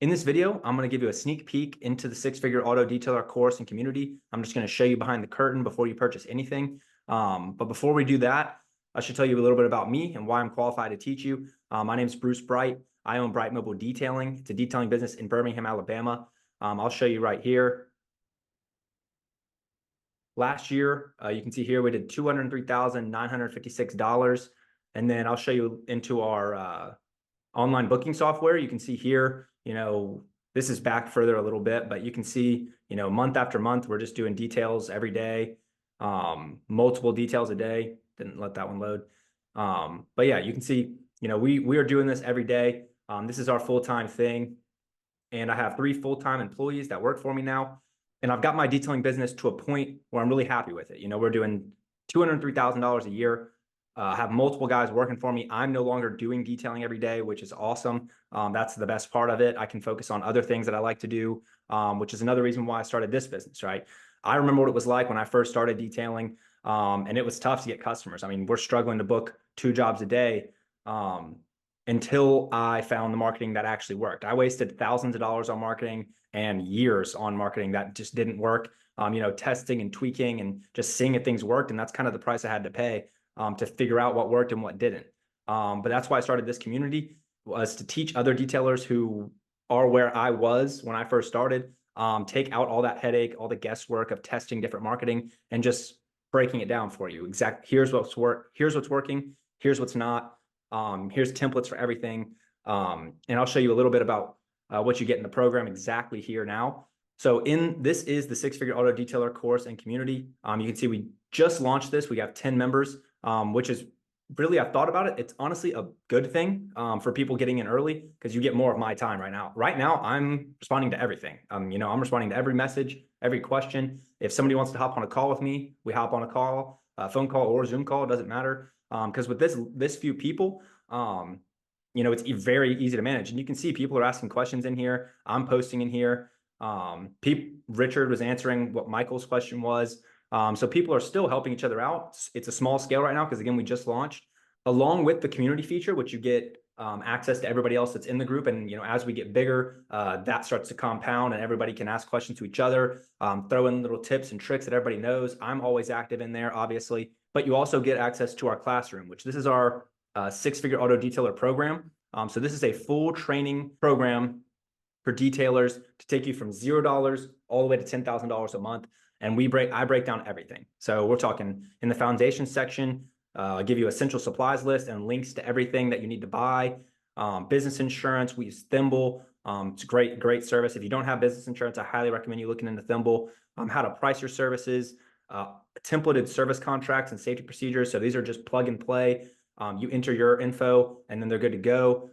In this video, I'm going to give you a sneak peek into the six-figure auto detailer course and community. I'm just going to show you behind the curtain before you purchase anything. But before we do that, I should tell you a little bit about me and why I'm qualified to teach you. My name is Bruce Bright. I own Bright Mobile Detailing. It's a detailing business in Birmingham, Alabama. I'll show you right here. Last year, you can see here we did $203,956. And then I'll show you into our online booking software. You can see here, this is back further a little bit, but you can see, month after month, we're just doing details every day, multiple details a day. Didn't let that one load. But yeah, you can see, we are doing this every day. This is our full-time thing. And I have 3 full-time employees that work for me now. And I've got my detailing business to a point where I'm really happy with it. We're doing $203,000 a year. I have multiple guys working for me. I'm no longer doing detailing every day, which is awesome. That's the best part of it. I can focus on other things that I like to do, which is another reason why I started this business, right? I remember what it was like when I first started detailing, and it was tough to get customers. I mean, we're struggling to book 2 jobs a day until I found the marketing that actually worked. I wasted thousands of dollars on marketing and years on marketing that just didn't work. Testing and tweaking and just seeing if things worked. And that's kind of the price I had to pay to figure out what worked and what didn't. But that's why I started this community, was to teach other detailers who are where I was when I first started, take out all that headache, all the guesswork of testing different marketing and just breaking it down for you. Here's what's working, here's what's not. Here's templates for everything. And I'll show you a little bit about what you get in the program exactly here now. So this is the six-figure auto detailer course and community. You can see we just launched this. We have 10 members, which is really, I've thought about it. It's honestly a good thing for people getting in early because you get more of my time right now. Right now, I'm responding to everything. I'm responding to every message, every question. If somebody wants to hop on a call with me, we hop on a call, phone call or Zoom call, it doesn't matter. Because with this few people, it's very easy to manage. And you can see people are asking questions in here. I'm posting in here. Richard was answering what Michael's question was. So people are still helping each other out. It's a small scale right now because, again, we just launched. Along with the community feature, which you get access to everybody else that's in the group. And, as we get bigger, that starts to compound and everybody can ask questions to each other, throw in little tips and tricks that everybody knows. I'm always active in there, obviously. But you also get access to our classroom, which this is our six-figure auto detailer program. So this is a full training program for detailers to take you from $0 all the way to $10,000 a month. And I break down everything. So we're talking in the foundation section, I'll give you essential supplies list and links to everything that you need to buy. Business insurance, we use Thimble. It's a great service. If you don't have business insurance, I highly recommend you looking into Thimble. How to price your services, templated service contracts and safety procedures. So these are just plug and play. You enter your info and then they're good to go.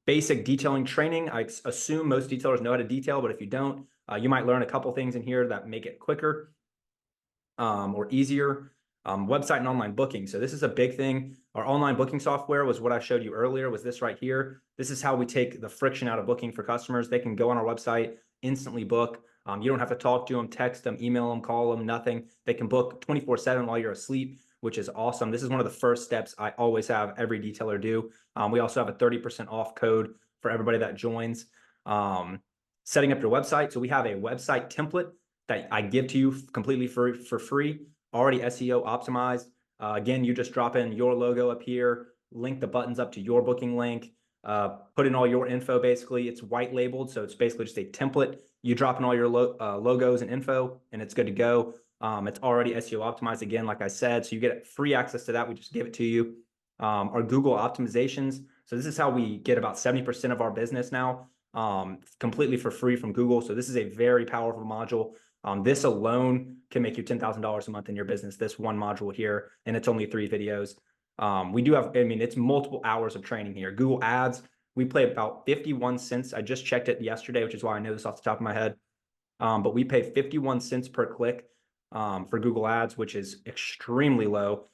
Basic detailing training. I assume most detailers know how to detail, but if you don't, you might learn a couple things in here that make it quicker or easier. Website and online booking. So this is a big thing. Our online booking software was what I showed you earlier, was this right here. This is how we take the friction out of booking for customers. They can go on our website, instantly book. You don't have to talk to them, text them, email them, call them, nothing. They can book 24/7 while you're asleep, which is awesome. This is one of the first steps I always have every detailer do. We also have a 30% off code for everybody that joins. Setting up your website. So we have a website template that I give to you completely for free, already SEO optimized. Again, you just drop in your logo up here, link the buttons up to your booking link, put in all your info. Basically, it's white labeled, so it's basically just a template. You drop in all your logos and info, and it's good to go. It's already SEO optimized, again, like I said, so you get free access to that. We just give it to you. Our Google optimizations. So this is how we get about 70% of our business now, completely for free from Google. So this is a very powerful module. This alone can make you $10,000 a month in your business, this one module here, and it's only 3 videos. We do have, it's multiple hours of training here. Google Ads, we pay about 51 cents. I just checked it yesterday, which is why I know this off the top of my head. But we pay 51 cents per click for Google Ads, which is extremely low.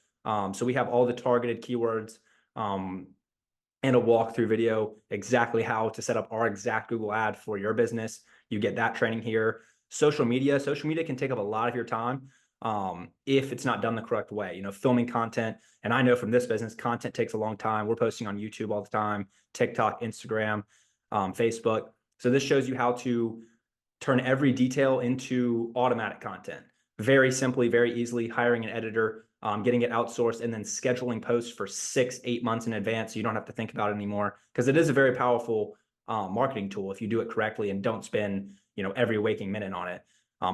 So we have all the targeted keywords and a walkthrough video, exactly how to set up our exact Google ad for your business. You get that training here. Social media can take up a lot of your time if it's not done the correct way. Filming content. And I know from this business, content takes a long time. We're posting on YouTube all the time, TikTok, Instagram, Facebook. So this shows you how to turn every detail into automatic content. Very simply, very easily, hiring an editor, getting it outsourced, and then scheduling posts for 6-8 months in advance so you don't have to think about it anymore. Because it is a very powerful marketing tool if you do it correctly and don't spend every waking minute on it.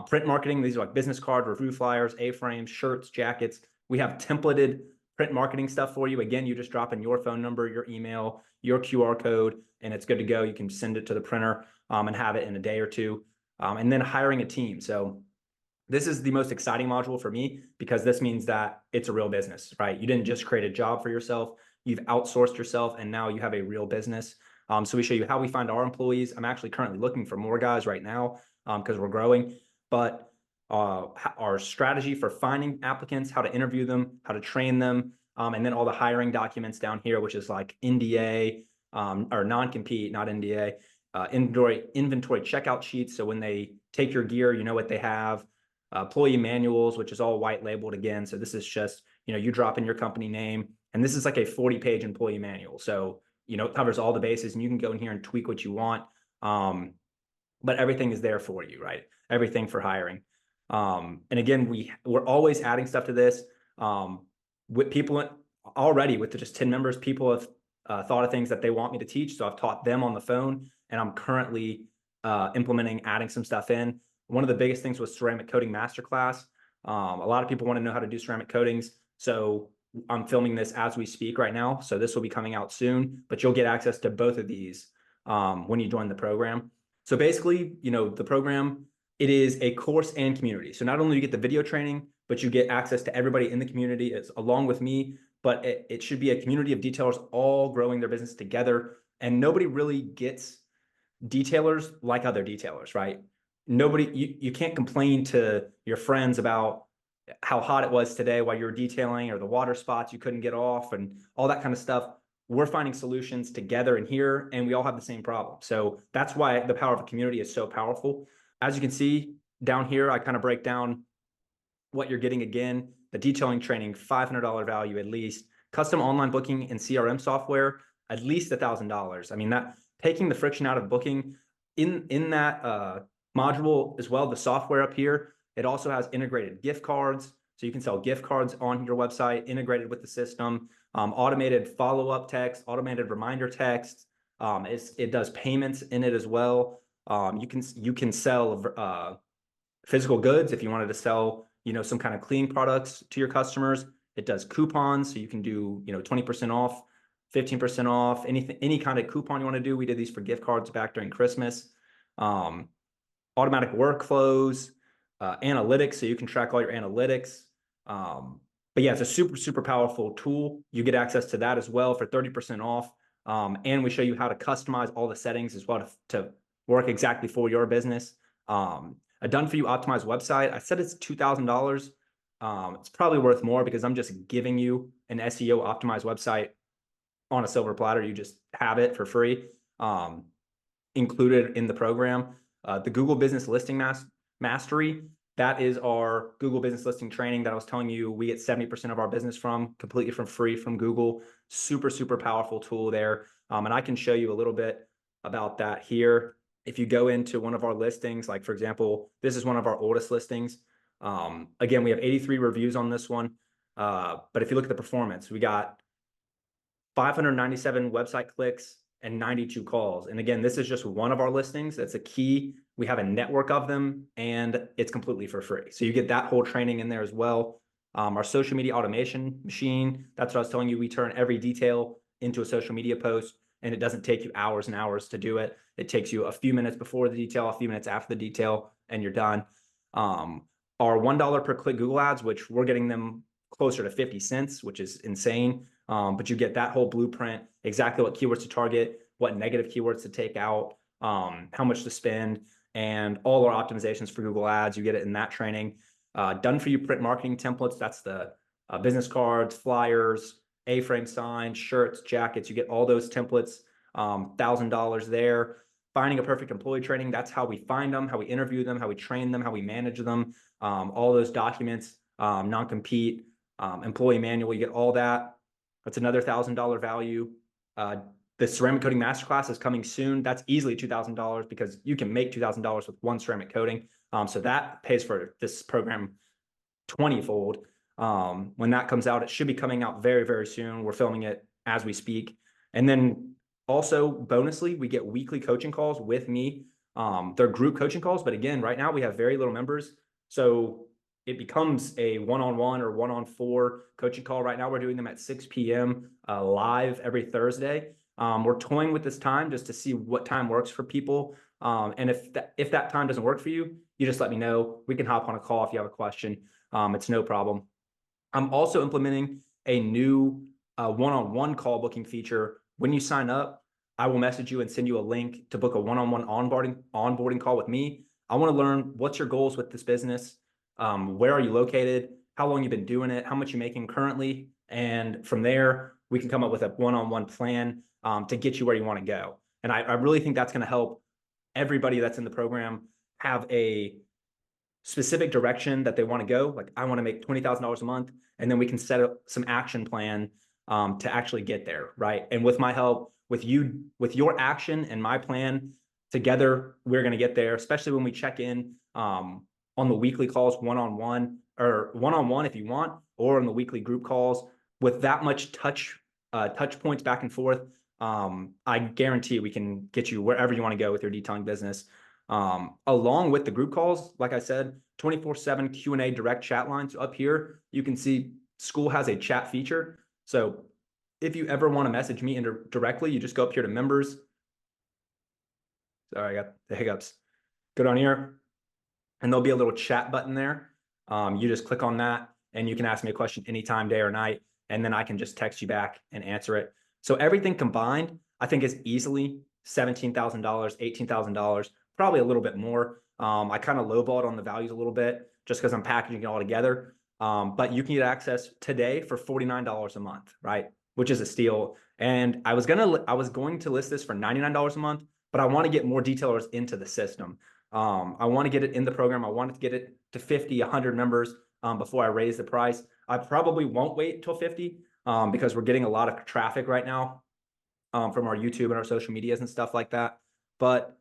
Print marketing, these are like business card, review flyers, A-frames, shirts, jackets. We have templated print marketing stuff for you. Again, you just drop in your phone number, your email, your QR code, and it's good to go. You can send it to the printer and have it in a day or two. And then hiring a team. So this is the most exciting module for me because this means that it's a real business, right? You didn't just create a job for yourself. You've outsourced yourself and now you have a real business. So we show you how we find our employees. I'm actually currently looking for more guys right now because we're growing, but our strategy for finding applicants, how to interview them, how to train them, and then all the hiring documents down here, which is like NDA or non-compete, not NDA, inventory checkout sheets. So when they take your gear, you know what they have. Employee manuals, which is all white labeled again. So this is just, you drop in your company name, and this is like a 40-page employee manual. So, it covers all the bases and you can go in here and tweak what you want. But everything is there for you, right? Everything for hiring. And again, we're always adding stuff to this. With people already with just 10 members, people have thought of things that they want me to teach. So I've taught them on the phone and I'm currently implementing, adding some stuff in. One of the biggest things was ceramic coating masterclass. A lot of people want to know how to do ceramic coatings. So I'm filming this as we speak right now. So this will be coming out soon, but you'll get access to both of these when you join the program. So basically, the program, it is a course and community. So not only do you get the video training, but you get access to everybody in the community. It's along with me, but it should be a community of detailers all growing their business together. And nobody really gets detailers like other detailers, right? You can't complain to your friends about how hot it was today while you were detailing or the water spots you couldn't get off and all that kind of stuff. We're finding solutions together in here and we all have the same problem. So that's why the power of a community is so powerful. As you can see down here, I kind of break down what you're getting again. The detailing training, $500 value at least. Custom online booking and CRM software, at least $1,000. I mean, that taking the friction out of booking in that module as well, the software up here, it also has integrated gift cards. So you can sell gift cards on your website, integrated with the system, automated follow-up text, automated reminder text. It does payments in it as well. You can sell physical goods if you wanted to sell, some kind of cleaning products to your customers. It does coupons, so you can do, 20% off, 15% off, any kind of coupon you want to do. We did these for gift cards back during Christmas. Automatic workflows, analytics, so you can track all your analytics. But yeah, it's a super, super powerful tool. You get access to that as well for 30% off. And we show you how to customize all the settings as well to work exactly for your business. A done-for-you optimized website, I said it's $2,000. It's probably worth more because I'm just giving you an SEO optimized website on a silver platter. You just have it for free, included in the program. The Google Business Listing Mastery, that is our Google Business Listing training that I was telling you we get 70% of our business from, completely from free from Google. Super, super powerful tool there. And I can show you a little bit about that here. If you go into one of our listings, like for example, this is one of our oldest listings. Again, we have 83 reviews on this one. But if you look at the performance, we got 597 website clicks and 92 calls. And again, this is just one of our listings. That's a key. We have a network of them and it's completely for free. So you get that whole training in there as well. Our social media automation machine, that's what I was telling you. We turn every detail into a social media post and it doesn't take you hours and hours to do it. It takes you a few minutes before the detail, a few minutes after the detail, and you're done. Our $1 per click Google ads, which we're getting them closer to 50 cents, which is insane. But you get that whole blueprint, exactly what keywords to target, what negative keywords to take out, how much to spend, and all our optimizations for Google ads. You get it in that training. Done for you print marketing templates. That's the business cards, flyers, A-frame signs, shirts, jackets. You get all those templates, $1,000 there. Finding a perfect employee training. That's how we find them, how we interview them, how we train them, how we manage them. All those documents, non-compete, employee manual, you get all that. That's another $1,000 value. The ceramic coating masterclass is coming soon. That's easily $2,000 because you can make $2,000 with one ceramic coating. So that pays for this program 20-fold. When that comes out, it should be coming out very, very soon. We're filming it as we speak. And then also bonusly, we get weekly coaching calls with me. They're group coaching calls, but again, right now we have very little members. So it becomes a one-on-one or one-on-four coaching call. Right now we're doing them at 6 p.m. Live every Thursday. We're toying with this time just to see what time works for people. And if that time doesn't work for you, you just let me know. We can hop on a call if you have a question. It's no problem. I'm also implementing a new one-on-one call booking feature. When you sign up, I will message you and send you a link to book a one-on-one onboarding call with me. I want to learn what's your goals with this business. Where are you located? How long you've been doing it? How much you're making currently? And from there, we can come up with a one-on-one plan to get you where you want to go. And I really think that's going to help everybody that's in the program have a specific direction that they want to go. Like, I want to make $20,000 a month, and then we can set up some action plan to actually get there, right? And with my help, with your action and my plan, together, we're going to get there, especially when we check in on the weekly calls, one-on-one if you want, or on the weekly group calls. With that much touch points back and forth, I guarantee we can get you wherever you want to go with your detailing business. Along with the group calls, like I said, 24/7 Q&A direct chat lines. Up here, you can see Skool has a chat feature. So if you ever want to message me directly, you just go up here to members. Sorry, I got the hiccups. Go down here, and there'll be a little chat button there. You just click on that, and you can ask me a question anytime, day or night, and then I can just text you back and answer it. So everything combined, I think, is easily $17,000, $18,000, probably a little bit more. I kind of lowballed on the values a little bit just because I'm packaging it all together. But you can get access today for $49 a month, right? Which is a steal. And I was going to list this for $99 a month, but I want to get more detailers into the system. I want to get it in the program. I want to get it to 50, 100 members before I raise the price. I probably won't wait till 50 because we're getting a lot of traffic right now from our YouTube and our social medias and stuff like that. But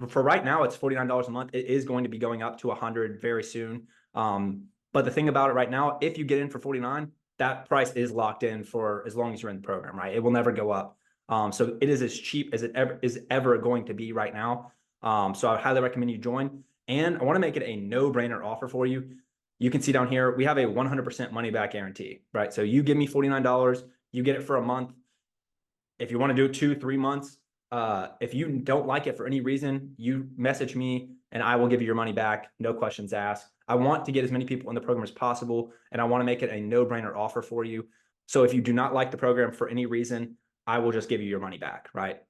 for right now, it's $49 a month. It is going to be going up to 100 very soon. But the thing about it right now, if you get in for 49, that price is locked in for as long as you're in the program, right? It will never go up. So it is as cheap as it ever going to be right now. So I highly recommend you join. And I want to make it a no-brainer offer for you. You can see down here, we have a 100% money back guarantee, right? So you give me $49, you get it for a month. If you want to do it 2-3 months, if you don't like it for any reason, you message me and I will give you your money back. No questions asked. I want to get as many people in the program as possible, and I want to make it a no-brainer offer for you. So if you do not like the program for any reason, I will just give you your money back, right?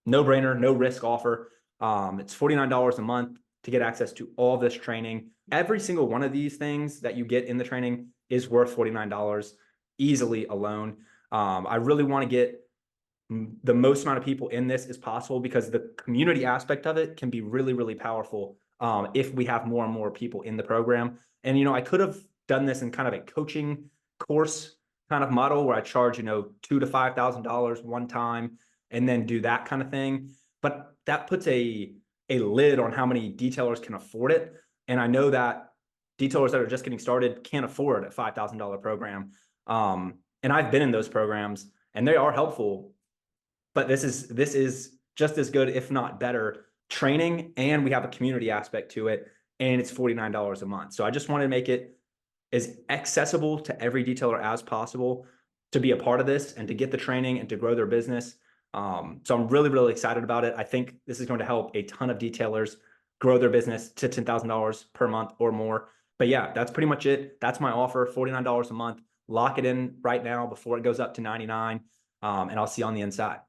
No brainer, no risk offer. It's $49 a month to get access to all this training. Every single one of these things that you get in the training is worth $49 easily alone. I really want to get the most amount of people in this as possible because the community aspect of it can be really, really powerful if we have more and more people in the program. And, I could have done this in kind of a coaching course kind of model where I charge, $2,000 to $5,000 one time and then do that kind of thing. But that puts a lid on how many detailers can afford it. And I know that detailers that are just getting started can't afford a $5,000 program. And I've been in those programs and they are helpful, but this is just as good, if not better, training. And we have a community aspect to it, and it's $49 a month. So I just wanted to make it as accessible to every detailer as possible to be a part of this and to get the training and to grow their business. So I'm really, really excited about it. I think this is going to help a ton of detailers grow their business to $10,000 per month or more. But yeah, that's pretty much it. That's my offer, $49 a month. Lock it in right now before it goes up to $99. And I'll see you on the inside.